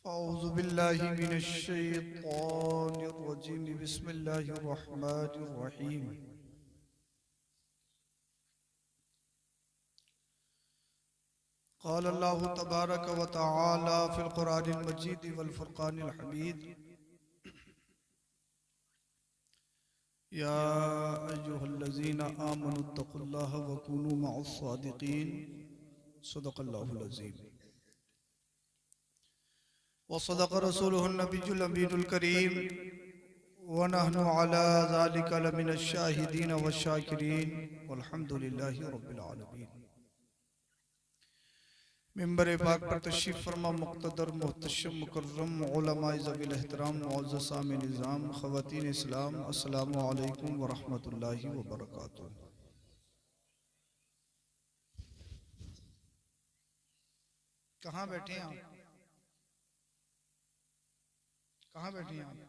औज़ु बिल्लाहि मिनश शैतानिर रजीम बिस्मिल्लाहिर रहमानिर रहीम। क़ाल अल्लाहु तबारक व तआला फ़िल क़ुरानिल मजीद वल फ़ुरक़ानिल हमीद। या अय्युहल्लज़ीना आमनुत्तक़ुल्लाह व कूनू मअस सादिक़ीन। सदक़ल्लाहुल अज़ीम व सदक़ रसूलुहुन नबियुल अमीनुल करीम व नहनु अला ज़ालिका लमिनश शाहिदीन व शाकिरीन वल्हम्दुलिल्लाहि रब्बिल आलमीन। मिंबर पाक पर तशरीफ़ फरमा मुक़्तदर मुहतशम मुकर्रम उलमाए ज़वील एहतराम मुअज़्ज़ज़ सामे निज़ाम ख़वातीन इस्लाम अस्सलामु अलैकुम व रहमतुल्लाहि व बरकातुहू। कहाँ बैठे हैं आप? कहाँ बैठे हैं आप?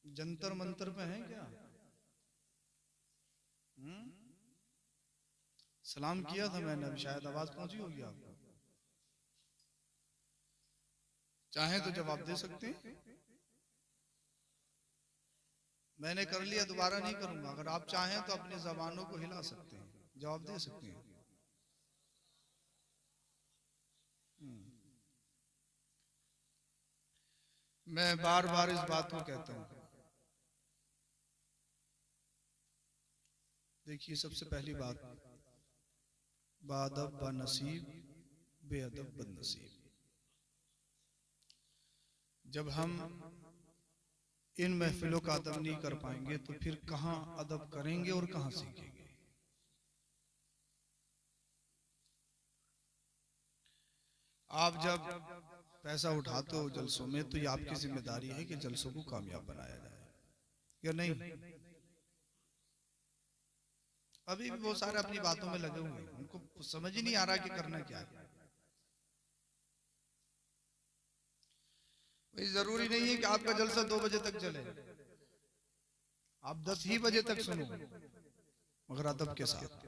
जंतर मंतर पे हैं क्या? सलाम किया था मैंने, अब शायद आवाज पहुंची होगी आपको। चाहें तो जवाब दे सकते हैं। मैंने कर लिया, दोबारा नहीं करूंगा। अगर आप चाहें तो अपनी जबानों को हिला सकते हैं, जवाब दे सकते हैं। मैं बार बार इस बात को कहता हूं। देखिए, सबसे पहली बात, बादब बनसीब बेअदब बदनसीब। जब हम इन महफिलों का अदब नहीं कर पाएंगे तो फिर कहां अदब करेंगे और कहां सीखेंगे। आप जब पैसा उठाते हो जलसों में तो ये आपकी जिम्मेदारी है कि जलसों को कामयाब बनाया जाए, या नहीं? अभी भी बहुत सारे अपनी बातों में लगे हुए हैं, उनको समझ ही नहीं आ रहा कि करना क्या है। भाई, जरूरी नहीं है कि आपका जलसा 2 बजे तक चले, आप 10 ही बजे तक सुनो, मगर अदब के साथ।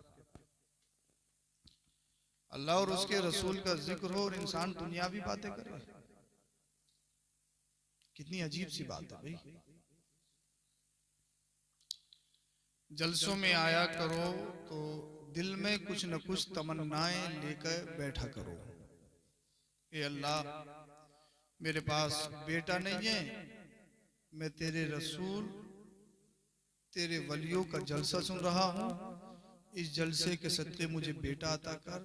अल्लाह और उसके रसूल का जिक्र हो और इंसान दुनियावी बातें करे, कितनी अजीब सी बात है भाई। जलसों में आया करो तो दिल में कुछ न कुछ तमन्नाएं लेकर बैठा करो। ए अल्लाह, मेरे पास बेटा नहीं है, मैं तेरे रसूल तेरे वलियों का जलसा सुन रहा हूँ, इस जलसे के सदके मुझे बेटा अता कर।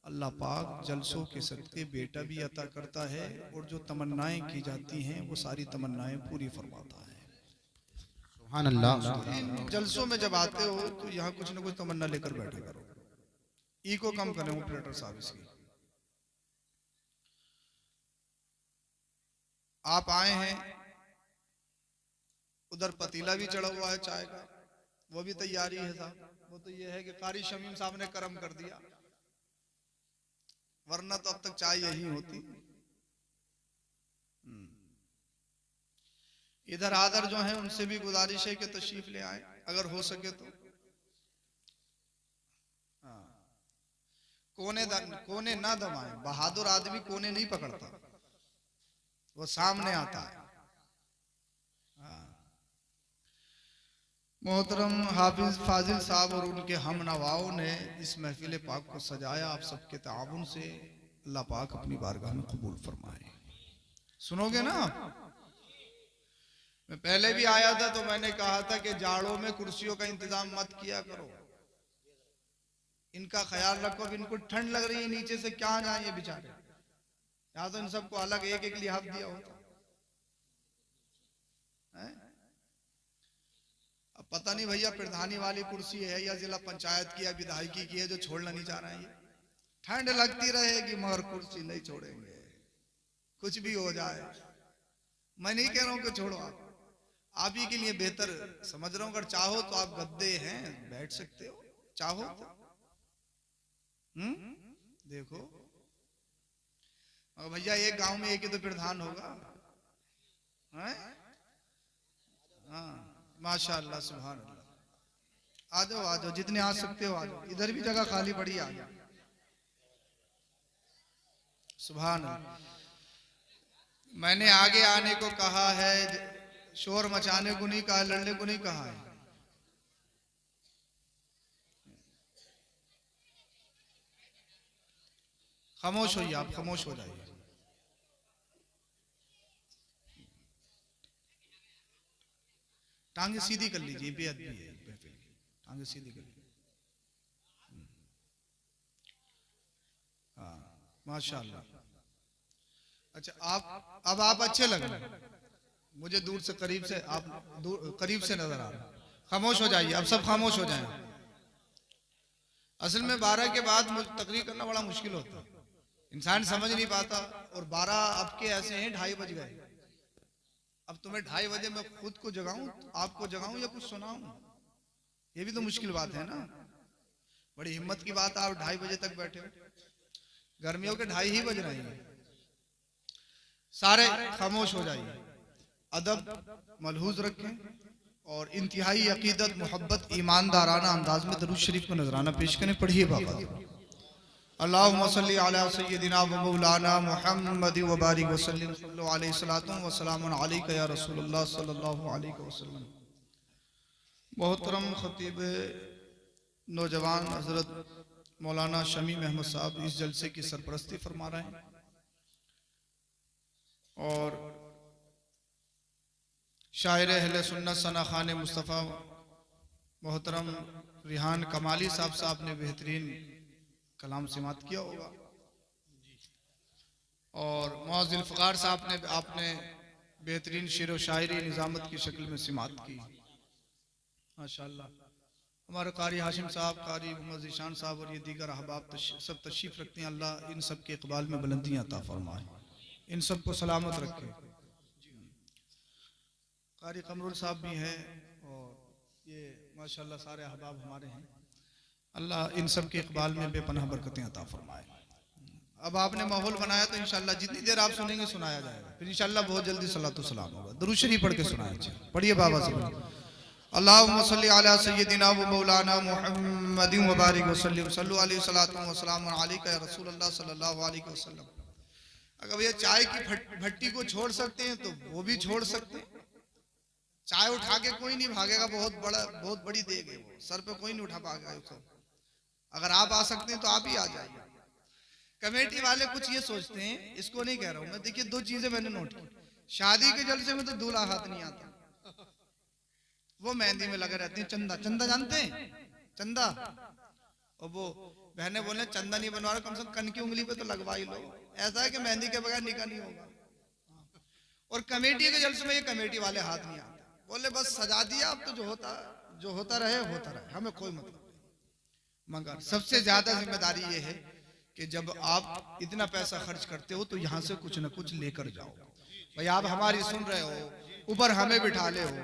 अल्लाह पाक जलसों के सदके बेटा भी अता करता है और जो तमन्नाएं की जाती हैं वो सारी तमन्नाएं पूरी फरमाता है। सुभान अल्लाह। इन जलसों में जब आते हो तो यहाँ कुछ न कुछ तमन्ना लेकर बैठा करो। ई को कम करें ऑपरेटर साहब इसकी। आप आए हैं, उधर पतीला भी चढ़ा हुआ है चाय का, वो भी तैयारी है साहब। वो तो ये है कि कारी शमीम साहब ने करम कर दिया, वरना तो अब तक चाय यही होती। इधर आदर जो है उनसे भी गुजारिश है कि तशरीफ ले आए अगर हो सके तो। कोने ना दबाएं। बहादुर आदमी कोने नहीं पकड़ता, वो सामने आता है। मोहतरम हाफिज फाजिल साहब और उनके हम नवाओं ने इस महफिल पाक को सजाया, आप सबके ताउन से। अल्लाह पाक अपनी बारगाह में कबूल फरमाए। सुनोगे ना आप? मैं पहले भी आया था तो मैंने कहा था कि जाड़ों में कुर्सियों का इंतजाम मत किया करो, इनका ख्याल रखो। अब इनको ठंड लग रही है, नीचे से क्या जाए ये बेचारे। यहाँ तो इन सबको अलग एक एक लिहाफ दिया होता है। अब पता नहीं भैया प्रधानी वाली कुर्सी है या जिला पंचायत की या विधायकी की है जो छोड़ना नहीं चाह रहे हैं। ठंड लगती रहेगी मगर कुर्सी नहीं छोड़ेंगे, कुछ भी हो जाए। मैं नहीं कह रहा हूं कि छोड़ो, आप ही के लिए बेहतर समझ रहा हूं। अगर चाहो तो आप गद्दे हैं, बैठ सकते हो, चाहो तो। देखो भैया, एक गांव में एक ही तो प्रधान होगा। हाँ, माशाअल्लाह, सुभान अल्लाह। आ जाओ आ जाओ, जितने आ सकते हो आ जाओ। इधर भी जगह खाली पड़ी, आ जाओ। सुभान अल्लाह। मैंने आगे आने को कहा है, शोर मचाने को नहीं कहा, लड़ने को नहीं कहा है। खामोश होइए, आप खामोश हो जाइए। टांगे सीधी कर लीजिए, बेअदबी है, टांगे सीधी कर लीजिए। हाँ माशाअल्लाह। अच्छा अब आप अच्छे लग रहे हैं मुझे, दूर से करीब से आप करीब से नजर आ रहे हैं। खामोश हो जाइए, अब सब खामोश हो जाएं। असल में 12 के बाद तकरीर करना बड़ा मुश्किल होता है, इंसान समझ नहीं पाता। और 12 अब के ऐसे हैं 2:30 बज गए। अब तुम्हें 2:30 बजे मैं खुद को जगाऊं, आपको जगाऊं या कुछ सुनाऊं? ये भी तो मुश्किल बात है ना। बड़ी हिम्मत की बात, आप 2:30 बजे तक बैठे हो। गर्मियों के 2:30 ही बज रहे हैं। सारे खामोश हो जाइए, अदब मलहूज रखें और इंतहाई अकीदत, मोहब्बत, ईमानदाराना अंदाज में दरूद शरीफ को नजराना पेश करें। पढ़िए बाबा। अल्लाहुम्मा सल्ली अला सय्यदिना व मौलाना मुहम्मद व बारिक वसल्लम सल्लल्लाहु अलैहि व सलामुन अलैका या रसूलुल्लाह सल्लल्लाहु अलैहि वसल्लम। मोहतरम खतीब नौजवान हजरत मौलाना शमीम अहमद साहब इस जलसे की सरपरस्ती फरमा रहे हैं और शायर अहले सुन्नत सना खान मुस्तफ़ा मोहतरम रिहान कमाली साहब ने बेहतरीन कलाम समात किया होगा और मुअज़्ज़िल फ़क़ार साहब ने आपने बेहतरीन शेर व शायरी निज़ामत की शक्ल में समात की माशाअल्लाह। हमारे कारी हाशिम साहब, कारी मोहम्मद ज़ीशान साहब और ये दीगर अहबाब सब तशरीफ़ रखते हैं। अल्लाह इन सब के इक़बाल में बुलंदियाँ अता फरमाए, इन सब को सलामत रखे। कारी कमरुल साहब भी हैं और ये माशाअल्लाह सारे अहबाब हमारे हैं। अल्लाह इन सब के इक़बाल में बेपनाह बरकतें अता फरमाए। अब आपने माहौल बनाया तो इंशाअल्लाह जितनी देर आप सुनेंगे सुनाया जाएगा, फिर इंशाअल्लाह बहुत जल्दी सलातो सलाम होगा। दुरूद शरीफ पढ़ के सुनाया। पढ़िए बाबा से। अल्लाहुम्मा सल्ली अला सय्यदिना व मौलाना मुहम्मदिन व बारिक वसल्लम सल्लल्लाहु अलैहि व सल्लम अलैका या रसूलल्लाह सल्लल्लाहु अलैहि वसल्लम। अगर ये चाय की भट्टी को छोड़ सकते हैं तो वो भी छोड़ सकते हैं। चाय उठा के कोई नहीं भागेगा, बहुत बड़ी देग है वो, सर पे कोई नहीं उठा पाएगा उसको। अगर आप आ सकते हैं तो आप ही आ जाइए। कमेटी वाले कुछ ये सोचते हैं, इसको नहीं कह रहा हूं मैं। देखिए दो चीजें मैंने नोट की। शादी के जलसे में तो दूल्हा हाथ नहीं आता, वो मेहंदी में लगे रहते हैं। चंदा जानते हैं? चंदा। और वो बहनें बोले चंदा नहीं बनवा रहा, कम से कम कन की उंगली पे तो लगवा ही लो। ऐसा है कि मेहंदी के बगैर निकाह नहीं होगा। और कमेटी के जलसे में ये कमेटी वाले हाथ नहीं आते, बोले बस सजा दिया, अब तो जो होता रहे, हमें कोई मतलब नहीं। मगर सबसे ज्यादा जिम्मेदारी ये है कि जब आप इतना पैसा खर्च करते हो तो यहाँ से कुछ न कुछ लेकर जाओ। भाई आप हमारी सुन रहे हो, ऊपर हमें बिठा ले हो,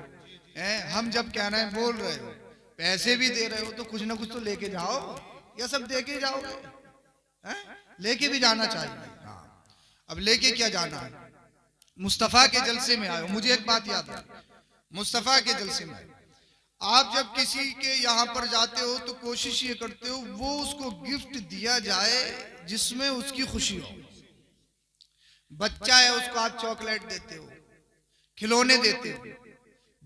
हम जब कह रहे हैं बोल रहे हो, पैसे भी दे रहे हो, तो कुछ ना कुछ तो लेके जाओ। या सब दे के जाओगे? लेके भी जाना चाहिए। हाँ, अब लेके क्या जाना है? मुस्तफा के जलसे में आए। मुझे एक बात याद है, मुस्तफा के जलसे में आप जब किसी के यहाँ पर जाते हो तो कोशिश ये करते हो वो उसको गिफ्ट दिया जाए जिसमें उसकी खुशी हो। बच्चा है उसको आप चॉकलेट देते हो, खिलौने देते हो।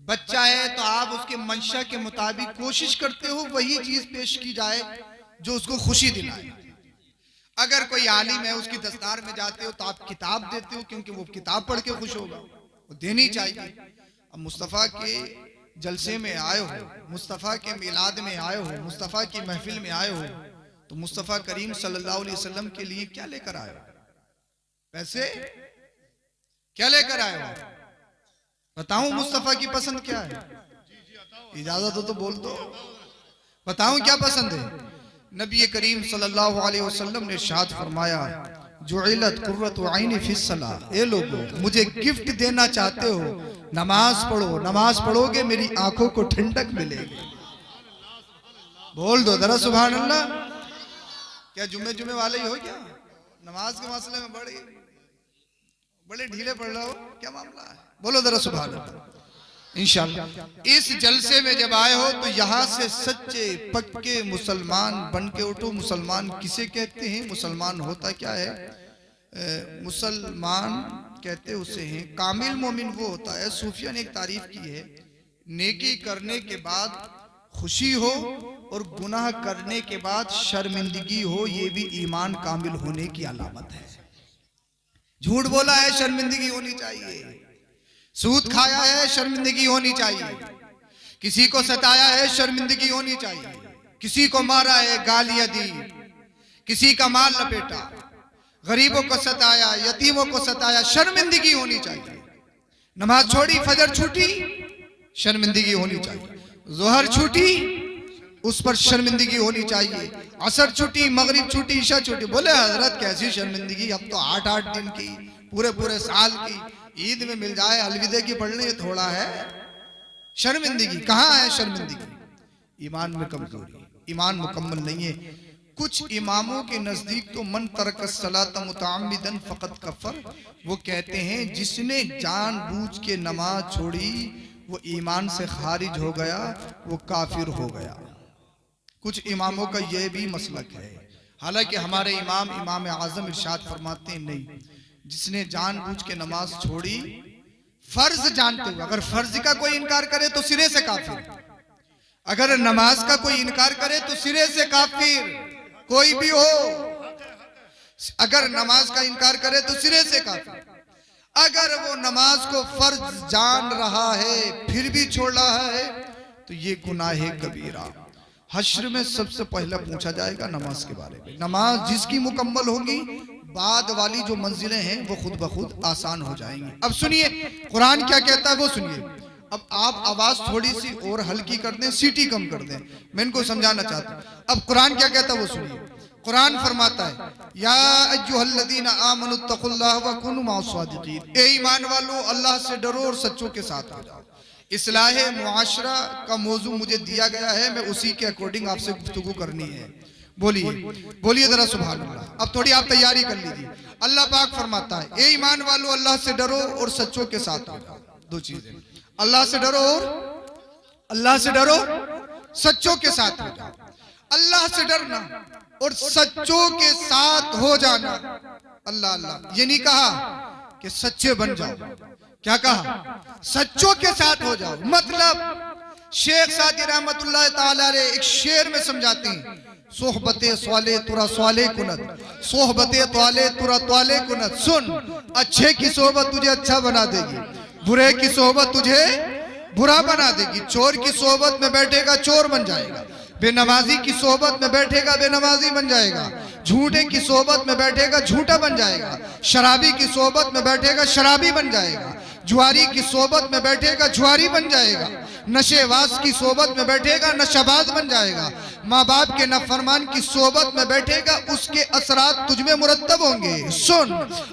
बच्चा है तो आप उसके मंशा के मुताबिक कोशिश करते हो वही चीज पेश की जाए जो उसको खुशी दिलाए। अगर कोई आलिम है उसकी दस्तार में जाते हो तो आप किताब देते हो, क्योंकि वो किताब पढ़ के खुश होगा, वो देनी चाहिए। अब मुस्तफ़ा के जलसे में आए हो, मुस्तफ़ा के मिलाद में आए हो, मुस्तफ़ा की महफिल में आए हो, तो मुस्तफ़ा करीम सल्लल्लाहु अलैहि वसल्लम के लिए क्या लेकर आए हो? पैसे? क्या लेकर आए हो? बताऊं मुस्तफ़ा की पसंद क्या है? इजाजत हो तो बोल दो, बताऊं क्या पसंद है? नबी करीम सल्लल्लाहु अलैहि वसल्लम ने इरशाद फरमाया, जुइलत कुर्रतु ऐनी फिस्सलाह। ए लोगों, मुझे गिफ्ट देना चाहते हो, नमाज पढ़ो। नमाज पढ़ोगे मेरी आंखों को ठंडक मिलेगी। बोल दो जरा सुभान अल्लाह। क्या जुम्मे वाले ही हो क्या? नमाज के मसले में बड़े ढीले पड़ रहे हो, क्या मामला है? बोलो जरा सुभान अल्लाह। इंशाअल्लाह इस जलसे में जब आए हो तो यहाँ से सच्चे पक्के मुसलमान बन के उठो। मुसलमान किसे कहते हैं? मुसलमान होता क्या है? मुसलमान कहते उसे हैं। कामिल मोमिन वो होता है, सूफिया ने एक तारीफ की है, नेकी करने के बाद खुशी हो और गुनाह करने के बाद शर्मिंदगी हो, ये भी ईमान कामिल होने की अलामत है। झूठ बोला है, शर्मिंदगी होनी चाहिए। सूद खाया है, शर्मिंदगी होनी चाहिए। किसी को सताया है, शर्मिंदगी होनी चाहिए। किसी को मारा है, गालियां दी, किसी का माल लपेटा, गरीबों को सताया, यतीमों को सताया, शर्मिंदगी होनी चाहिए। नमाज छोड़ी, फजर छूटी, शर्मिंदगी होनी चाहिए। जोहर छूटी, उस पर शर्मिंदगी होनी चाहिए। असर छूटी, मगरिब छूटी, ईशा छूटी। बोले हजरत कैसी शर्मिंदगी, अब तो 8-8 दिन की, पूरे साल की, ईद में मिल जाए अलविदे की पढ़ने थोड़ा है। शर्मिंदगी कहाँ है? शर्मिंदगी ईमान में कमजोरी, ईमान मुकम्मल नहीं है। कुछ इमामों के नजदीक तो मन तरक सलात मुतअम्मिदन फकत कफर, वो कहते हैं जिसने जानबूझ के नमाज छोड़ी वो ईमान से खारिज हो गया, वो काफिर हो गया। कुछ इमामों का यह भी मसलक है। हालांकि हमारे इमाम आजम इरशाद फरमाते हैं नहीं, जिसने जानबूझ के नमाज छोड़ी फर्ज जानते हुए, अगर फर्ज का कोई इनकार करे तो सिरे से काफिर, अगर नमाज का कोई इनकार करे तो सिरे से काफिर, कोई भी हो, अगर नमाज का इनकार करे तो सिरे से काफिर। अगर वो नमाज को फर्ज जान रहा है फिर भी छोड़ रहा है तो ये गुनाह कबीरा। हश्र में सबसे पहले पूछा जाएगा नमाज के बारे में। नमाज जिसकी मुकम्मल होगी, बाद वाली जो मंजिलें हैं वो खुद ब खुद आसान हो जाएंगी। अब सुनिए कुरान क्या कहता है, वो सुनिए। अब आप आवाज थोड़ी सी और हल्की कर दें, सीटी कम कर दें, मैं इनको समझाना चाहता हूं। अब कुरान क्या कहता है वो सुनिए। कुरान फरमाता है, या अय्युहल्लज़ीना आमनुत्तकुल्लाह व कुनू मअस-सादिकीन, ए ईमान वालों अल्लाह से डरो और सच्चों के साथ हो जाओ। इस्लाहे मुआशरा का मौजू मुझे दिया गया है, मैं उसी के अकॉर्डिंग आपसे गुफ्तगू करनी है। बोलिए बोलिए जरा सुभान अल्लाह। अब थोड़ी आप तैयारी कर लीजिए। अल्लाह पाक फरमाता है, ए ईमान वालों अल्लाह से डरो और सच्चों के साथ हो जाओ। दो चीजें, अल्लाह से डरो और अल्लाह से डरो सच्चों के साथ हो जाओ। अल्लाह से डरना और सच्चों के साथ हो जाना, अल्लाह अल्लाह ये नहीं कहा कि सच्चे बन जाओ, क्या कहा? सच्चों के साथ हो जाओ। मतलब शेख सादी रहमतुल्लाह ताला अलैह एक शेर में समझाते हैं, सोहबते स्वाले तुरा स्वाले कुनत, सोहबते त्वाले तुरा त्वाले कुनत। सुन, अच्छे की सोहबत तुझे अच्छा बना देगी, बुरे की सोहबत तुझे बुरा बना देगी। चोर की सोहबत में बैठेगा चोर बन जाएगा, बेनमाजी की सोहबत में बैठेगा बेनमाजी बन जाएगा, झूठे की सोहबत में बैठेगा झूठा बन जाएगा, शराबी की सोहबत में बैठेगा शराबी बन जाएगा, जुआरी की सोहबत में बैठेगा जुआरी बन जाएगा, नशेबाज की सोहबत में बैठेगा नशाबाज बन जाएगा, माँ बाप के नाफरमान की सोहबत में बैठेगा उसके असरात तुझमें मुरत्तब होंगे। सुन,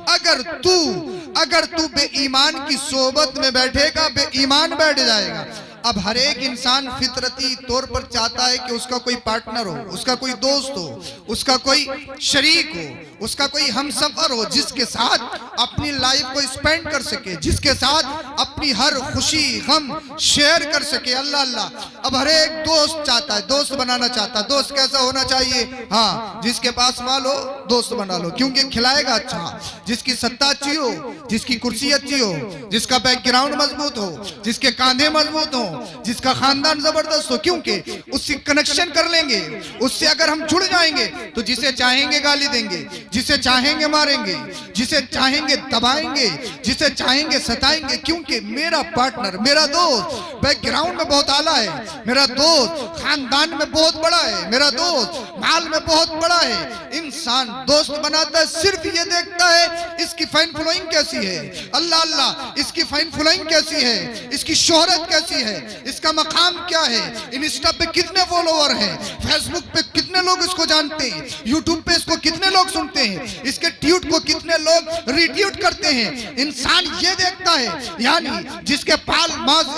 अगर तू बेईमान की सोहबत में बैठेगा बेईमान बैठ जाएगा। अब हर एक इंसान फितरती तौर पर चाहता है कि उसका कोई पार्टनर हो, उसका कोई दोस्त हो, उसका कोई शरीक हो, उसका कोई हमसफर हो, जिसके साथ अपनी लाइफ को स्पेंड कर सके, जिसके साथ अपनी हर खुशी गम शेयर कर सके। अल्लाह अल्लाह। अब हर एक दोस्त चाहता है, दोस्त बनाना चाहता है। दोस्त कैसा होना चाहिए? हाँ, जिसके पास माल हो दोस्त बना लो, क्योंकि खिलाएगा अच्छा, जिसकी सत्ता अच्छी हो, जिसकी कुर्सी अच्छी हो, जिसका बैकग्राउंड मजबूत हो, जिसके कांधे मजबूत हो, जिसका खानदान जबरदस्त हो, क्योंकि उससे कनेक्शन कर लेंगे। उससे अगर हम जुड़ जाएंगे तो जिसे चाहेंगे गाली देंगे, जिसे चाहेंगे मारेंगे, जिसे चाहेंगे दबाएंगे, जिसे चाहेंगे सताएंगे, क्योंकि मेरा पार्टनर, मेरा दोस्त बैकग्राउंड में बहुत आला है, मेरा दोस्त खानदान में बहुत बड़ा है, मेरा दोस्त माल में बहुत बड़ा है। इंसान दोस्त बनाता है, सिर्फ ये देखता है इसकी फाइन फॉलोइंग कैसी है, अल्लाह अल्लाह, इसकी फाइन फॉलोइंग कैसी है, इसकी शोहरत कैसी है, इसका मकाम क्या है, इंस्टा पे कितने फॉलोवर हैं, फेसबुक पे कितने लोग इसको जानते हैं, यूट्यूब पे इसको कितने लोग सुनते हैं, इसके ट्वीट को कितने लोग रीट्वीट करते हैं। इंसान ये देखता है, यानी जिसके पास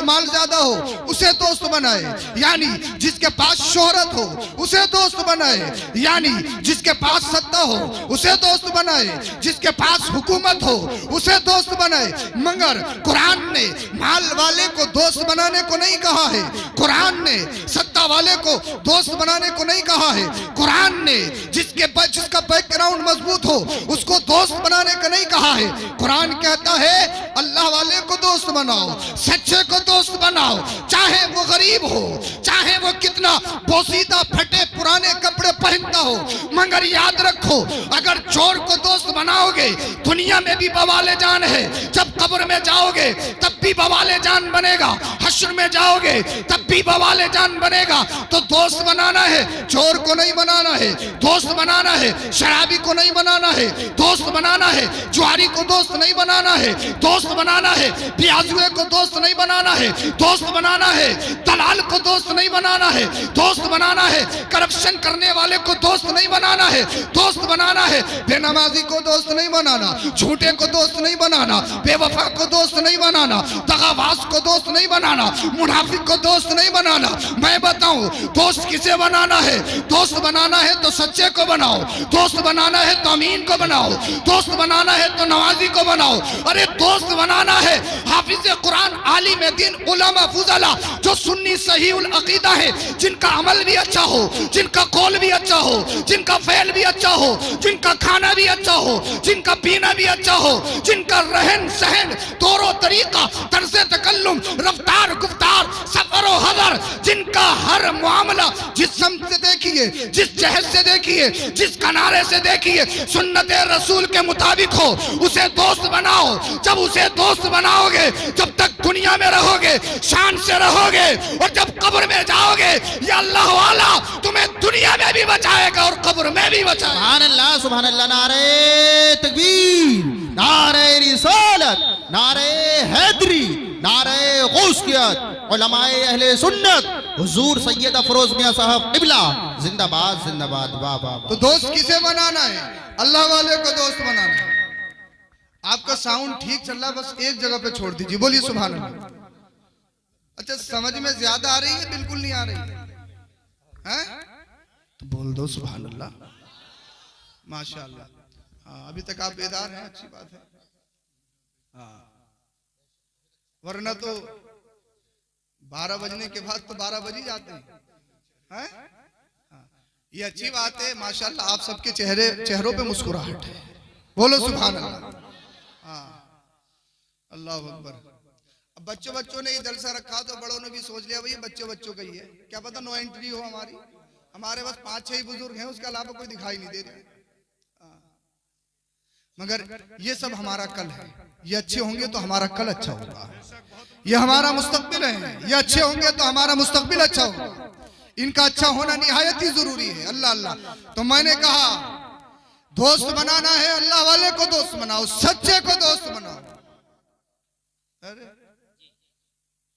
माल ज्यादा हो उसे दोस्त बनाए, यानी जिसके पास शोहरत हो उसे दोस्त बनाए, यानी जिसके पास सत्ता हो उसे दोस्त बनाए, जिसके पास हुकूमत हो उसे दोस्त बनाए। मगर कुरान ने माल वाले को दोस्त बनाने को नहीं कहा है, कुरान ने सत्ता सत्ता वाले को दोस्त बनाने को नहीं कहा है। कुरान ने जिसका बैकग्राउंड मजबूत हो उसको दोस्त बनाने का नहीं कहा है। कुरान कहता है अल्लाह वाले को दोस्त बनाओ, सच्चे को दोस्त बनाओ, चाहे वो गरीब हो, चाहे वो कितना बोसीदा फटे पुराने कपड़े पहनता हो। मगर याद रखो, अगर चोर को दोस्त बनाओगे दुनिया में भी बवाले जान है, जब कब्र में जाओगे तब भी बवाले जान बनेगा, हश्र में जाओगे तब भी बवाले जान बनेगा। तो दोस्त बनाना है, चोर को नहीं बनाना है। दोस्त बनाना है, शराबी को नहीं बनाना है। दोस्त बनाना है, जुआरी को दोस्त नहीं बनाना है। दोस्त बनाना है, प्याजुए को दोस्त नहीं बनाना है। दोस्त बनाना है, दलाल को दोस्त नहीं बनाना है। दोस्त बनाना है, करप्शन करने वाले को दोस्त नहीं बनाना है। दोस्त बनाना है, बेनमाजी को दोस्त नहीं बनाना, झूठे को दोस्त नहीं बनाना, बेवफा को दोस्त नहीं बनाना, दगाबाज को दोस्त नहीं बनाना, मुनाफिक को दोस्त नहीं बनाना। मैं बताऊं दोस्त किसे बनाना है? दोस्त बनाना है तो सच्चे को बनाओ, दोस्त बनाना है तो अमीन को बनाओ, दोस्त बनाना है तो नवाजी को बनाओ। अरे दोस्त बनाना है हाफिज कुरान, आलिम दीन, उलमा फुजला जो सुन्नी सही उल अकीदा है, जिनका अमल भी अच्छा हो, जिनका कौल भी अच्छा हो, जिनका फेल भी अच्छा हो, जिनका खाना भी अच्छा हो, जिनका पीना भी अच्छा हो, जिनका रहन सहन, तौर तरीका, तर्ज़े तकल्लुम, रफ्तार गुफ्तार, सफर व हज़र, जिनका हर मामला जिस समत से देखिए, जिस जहद से देखिए, जिस किनारे से देखिए सुन्नत रसूल के मुताबिक हो, उसे दोस्त बनाओ। जब उसे दोस्त बनाओगे जब तक दुनिया में रहोगे शान से रहोगे, और जब कब्र में जाओगे ये अल्लाह वाला तुम्हें दुनिया में भी बचाएगा और कब्र में भी बचाएगा। सुभान अल्लाह, सुभान अल्लाह। नारे तकबीर, नारे रिसालत, नारे हैदरी, नारे गौसियत, उलमाए अहले सुन्नत, हुजूर सैयद अफरोज मियां साहब किबला जिंदाबाद जिंदाबाद। वाह वाह। तो दोस्त किसे बनाना है? अल्लाह वाले को दोस्त बनाना है। आपका साउंड ठीक चल रहा है, बस एक जगह पे छोड़ दीजिए, बोलिए सुभान अल्लाह। अच्छा, समझ में ज्यादा आ रही है, बिल्कुल नहीं आ रही है? तो बोल दो सुभान अल्लाह, माशाअल्लाह। हाँ, अभी तक आप बेदार हैं, अच्छी बात है। हाँ, वरना तो 12 बजने के बाद तो 12 बज ही जाते हैं। ये अच्छी बात है माशाअल्लाह, आप सबके चेहरों पे मुस्कुराहट है, बोलो सुभान अल्लाह। हाँ, अल्लाह अकबर। अब बच्चों ने ये जलसा रखा तो बड़ों ने भी सोच लिया भाई बच्चों का ही है, क्या पता नो एंट्री हो हमारी। हमारे पास 5-6 बुजुर्ग हैं, उसके अलावा कोई दिखाई नहीं दे रहा। मगर ये सब हमारा कल है, ये अच्छे होंगे तो हमारा कल अच्छा होगा, ये हमारा मुस्तकबिल है। ये अच्छे होंगे तो हमारा मुस्तकबिल अच्छा होगा। इनका अच्छा होना निहायत ही जरूरी है। अल्लाह अल्लाह। तो मैंने कहा दोस्त बनाना है, अल्लाह वाले को दोस्त बनाओ, सच्चे को दोस्त बनाओ। अरे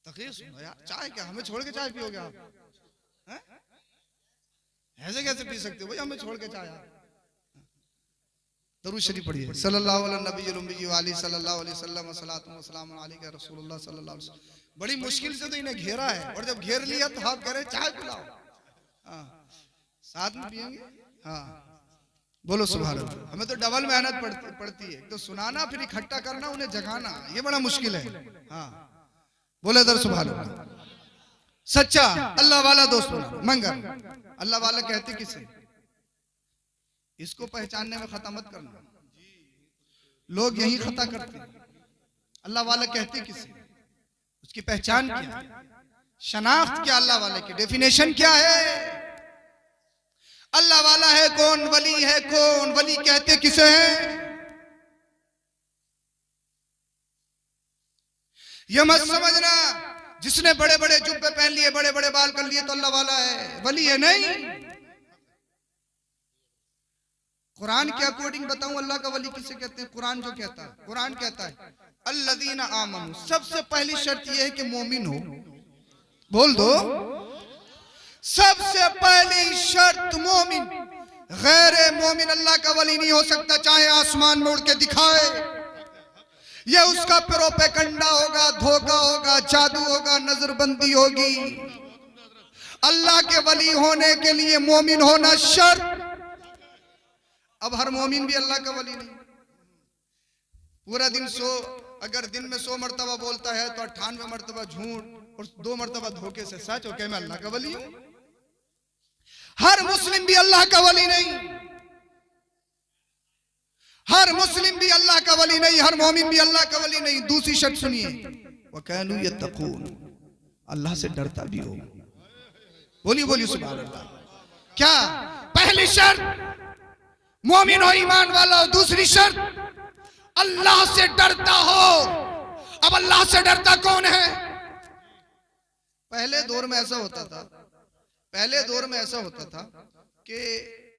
तकलीफ सुनो यार, चाय क्या हमें छोड़ के चाय पियोगे आप? ऐसे कैसे पी सकते हो भाई, हमें छोड़ के चाय? दरूद शरीफ पढ़िए, सल्लल्लाहु अलैहि नबी उम्मी व आलिहि सल्लल्लाहु अलैहि वसल्लम व सलातु व सलाम अलैका रसूलुल्लाह सल्लल्लाहु अलैहि वसल्लम। बड़ी मुश्किल से तो इन्हें घेरा है, और जब घेर लिया तो आप कह रहे चाय पिलाओ। हाँ, साथ में पिएंगे। हाँ, बोलो सुभान अल्लाह। हमें तो डबल मेहनत पड़ती है, तो सुनाना फिर इकट्ठा करना, उन्हें जगाना, ये बड़ा मुश्किल है। हाँ, बोले दर सुभान अल्लाह। सच्चा अल्लाह वाला दोस्त बनो। मंगर अल्लाह वाला कहते किसे? इसको पहचानने में खता मत करना, लोग यही खता करते हैं। अल्लाह वाला कहते किसे? उसकी पहचान क्या है, शनाख्त क्या, अल्लाह वाले की डेफिनेशन क्या है? अल्लाह वाला है कौन, वली है कौन, वली कहते किसे हैं? यह मत समझना जिसने बड़े बड़े जुब्बे पहन लिए, बड़े बड़े बाल कर लिए तो अल्लाह वाला है, वली है नहीं। कुरान के अकॉर्डिंग बताऊं अल्लाह का वली किसे कहते हैं? कुरान जो कहता है, कुरान कहता है अल्लज़ीना आमनू, सबसे पहली शर्त यह है कि मोमिन हो। बोल दो, सबसे पहली शर्त मोमिन। गैर मोमिन अल्लाह का वली नहीं हो सकता, चाहे आसमान में उड़ के दिखाए। यह उसका प्रोपेगंडा होगा, धोखा होगा, जादू होगा, नजरबंदी होगी। अल्लाह के वली होने के लिए मोमिन होना शर्त। अब हर मोमिन भी अल्लाह का वली नहीं। पूरा दिन अगर दिन में 100 मरतबा बोलता है तो 98 मरतबा झूठ और 2 मरतबा धोखे से सच, और क्या मैं अल्लाह का वली हूं? हर मुस्लिम भी अल्लाह का वली नहीं, हर मुस्लिम भी अल्लाह का वली नहीं, हर मोमिन भी अल्लाह का वली नहीं। दूसरी शर्त सुनिए, वकानू यत्तकून, अल्लाह से डरता भी हो। बोलिए बोलिए सुभान अल्लाह। क्या पहली शर्त मोमिन हो, ईमान वाला हो, दूसरी शर्त अल्लाह से डरता हो। अब अल्लाह से डरता कौन है? पहले दौर में ऐसा होता था कि